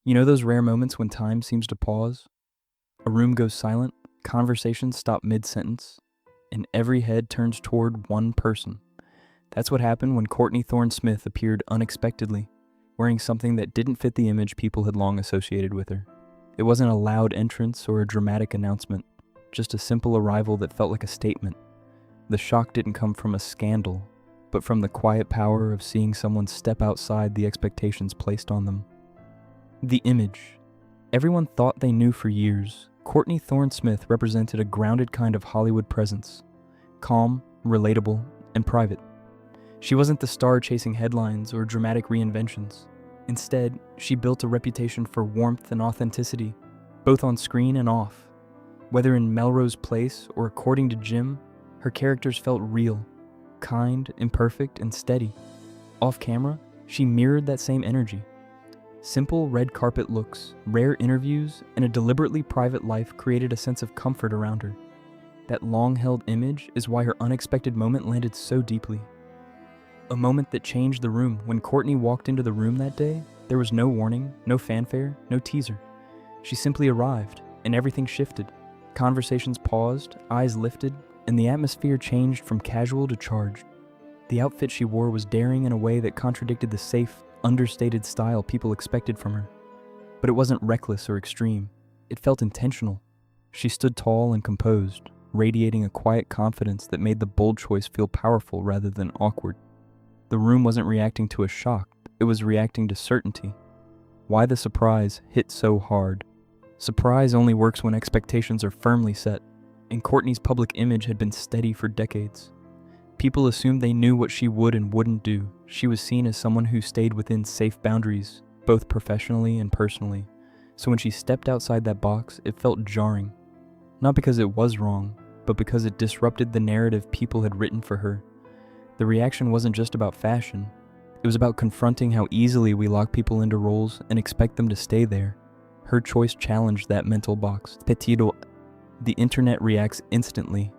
You know those rare moments when time seems to pause? A room goes silent, conversations stop mid-sentence, and every head turns toward one person. That's what happened when Courtney Thorne-Smith appeared unexpectedly, wearing something that didn't fit the image people had long associated with her. It wasn't a loud entrance or a dramatic announcement, just a simple arrival that felt like a statement. The shock didn't come from a scandal, but from the quiet power of seeing someone step outside the expectations placed on them. The image. Everyone thought they knew for years. Courtney Thorne-Smith represented a grounded kind of Hollywood presence, calm, relatable, and private. She wasn't the star chasing headlines or dramatic reinventions. Instead, she built a reputation for warmth and authenticity, both on screen and off. Whether in Melrose Place or According to Jim, her characters felt real, kind, imperfect, and steady. Off camera, she mirrored that same energy. Simple red carpet looks, rare interviews, and a deliberately private life created a sense of comfort around her. That long-held image is why her unexpected moment landed so deeply. A moment that changed the room. When Courtney walked into the room that day, there was no warning, no fanfare, no teaser. She simply arrived, and everything shifted. Conversations paused, eyes lifted, and the atmosphere changed from casual to charged. The outfit she wore was daring in a way that contradicted the safe, understated style people expected from her. But it wasn't reckless or extreme. It felt intentional. She stood tall and composed, radiating a quiet confidence that made the bold choice feel powerful rather than awkward. The room wasn't reacting to a shock, it was reacting to certainty. Why the surprise hit so hard? Surprise only works when expectations are firmly set, and Courtney's public image had been steady for decades. People assumed they knew what she would and wouldn't do. She was seen as someone who stayed within safe boundaries, both professionally and personally. So when she stepped outside that box, it felt jarring. Not because it was wrong, but because it disrupted the narrative people had written for her. The reaction wasn't just about fashion. It was about confronting how easily we lock people into roles and expect them to stay there. Her choice challenged that mental box. The internet reacts instantly.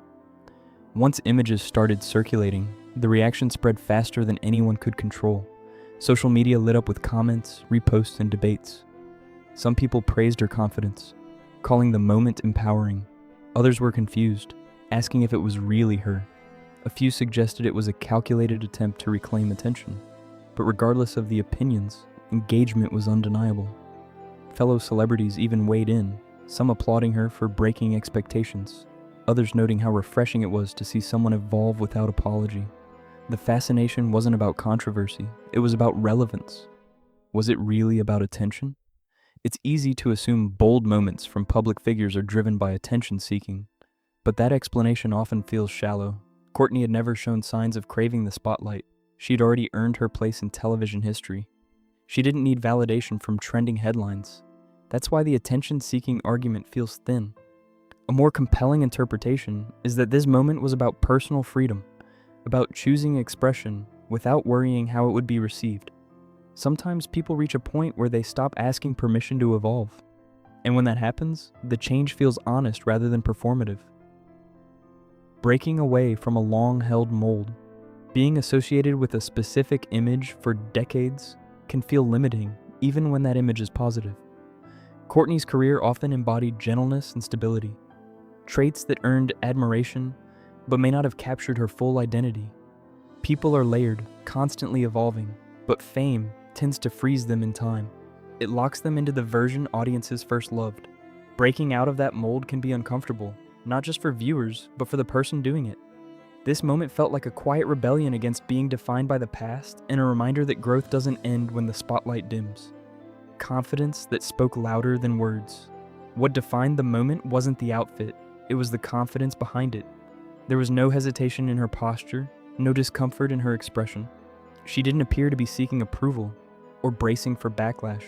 Once images started circulating, the reaction spread faster than anyone could control. Social media lit up with comments, reposts, and debates. Some people praised her confidence, calling the moment empowering. Others were confused, asking if it was really her. A few suggested it was a calculated attempt to reclaim attention. But regardless of the opinions, engagement was undeniable. Fellow celebrities even weighed in, some applauding her for breaking expectations, others noting how refreshing it was to see someone evolve without apology. The fascination wasn't about controversy, it was about relevance. Was it really about attention? It's easy to assume bold moments from public figures are driven by attention seeking, but that explanation often feels shallow. Courtney had never shown signs of craving the spotlight. She had already earned her place in television history. She didn't need validation from trending headlines. That's why the attention-seeking argument feels thin. A more compelling interpretation is that this moment was about personal freedom, about choosing expression without worrying how it would be received. Sometimes people reach a point where they stop asking permission to evolve. And when that happens, the change feels honest rather than performative. Breaking away from a long-held mold, being associated with a specific image for decades can feel limiting, even when that image is positive. Courtney's career often embodied gentleness and stability, traits that earned admiration, but may not have captured her full identity. People are layered, constantly evolving, but fame tends to freeze them in time. It locks them into the version audiences first loved. Breaking out of that mold can be uncomfortable, not just for viewers, but for the person doing it. This moment felt like a quiet rebellion against being defined by the past and a reminder that growth doesn't end when the spotlight dims. Confidence that spoke louder than words. What defined the moment wasn't the outfit, it was the confidence behind it. There was no hesitation in her posture, no discomfort in her expression. She didn't appear to be seeking approval or bracing for backlash.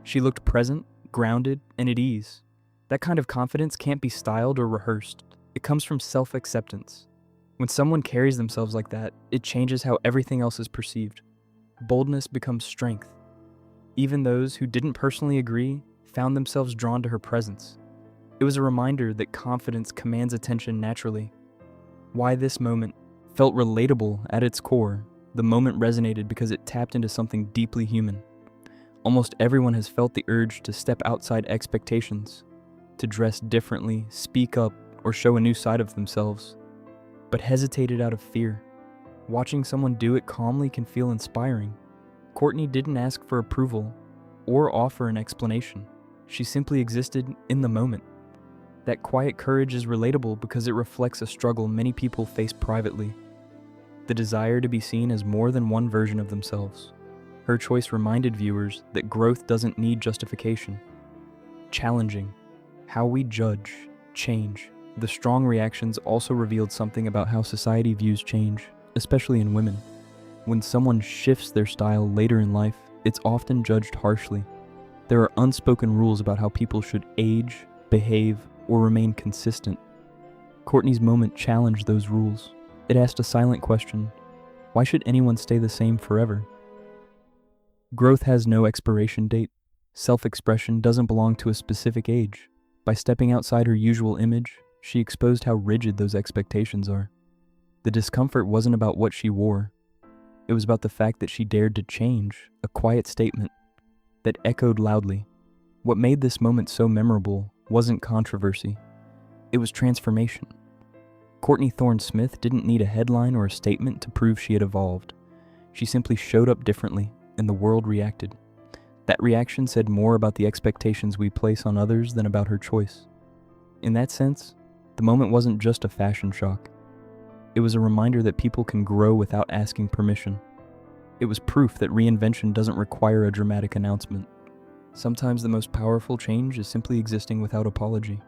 She looked present, grounded, and at ease. That kind of confidence can't be styled or rehearsed. It comes from self-acceptance. When someone carries themselves like that, it changes how everything else is perceived. Boldness becomes strength. Even those who didn't personally agree found themselves drawn to her presence. It was a reminder that confidence commands attention naturally. Why this moment felt relatable at its core. The moment resonated because it tapped into something deeply human. Almost everyone has felt the urge to step outside expectations, to dress differently, speak up, or show a new side of themselves, but hesitated out of fear. Watching someone do it calmly can feel inspiring. Courtney didn't ask for approval or offer an explanation. She simply existed in the moment. That quiet courage is relatable because it reflects a struggle many people face privately: the desire to be seen as more than one version of themselves. Her choice reminded viewers that growth doesn't need justification. Challenging how we judge change. The strong reactions also revealed something about how society views change, especially in women. When someone shifts their style later in life, it's often judged harshly. There are unspoken rules about how people should age, behave, or remain consistent. Courtney's moment challenged those rules. It asked a silent question: why should anyone stay the same forever? Growth has no expiration date. Self-expression doesn't belong to a specific age. By stepping outside her usual image, she exposed how rigid those expectations are. The discomfort wasn't about what she wore. It was about the fact that she dared to change, a quiet statement that echoed loudly. What made this moment so memorable wasn't controversy. It was transformation. Courtney Thorne-Smith didn't need a headline or a statement to prove she had evolved. She simply showed up differently, and the world reacted. That reaction said more about the expectations we place on others than about her choice. In that sense, the moment wasn't just a fashion shock. It was a reminder that people can grow without asking permission. It was proof that reinvention doesn't require a dramatic announcement. Sometimes the most powerful change is simply existing without apology.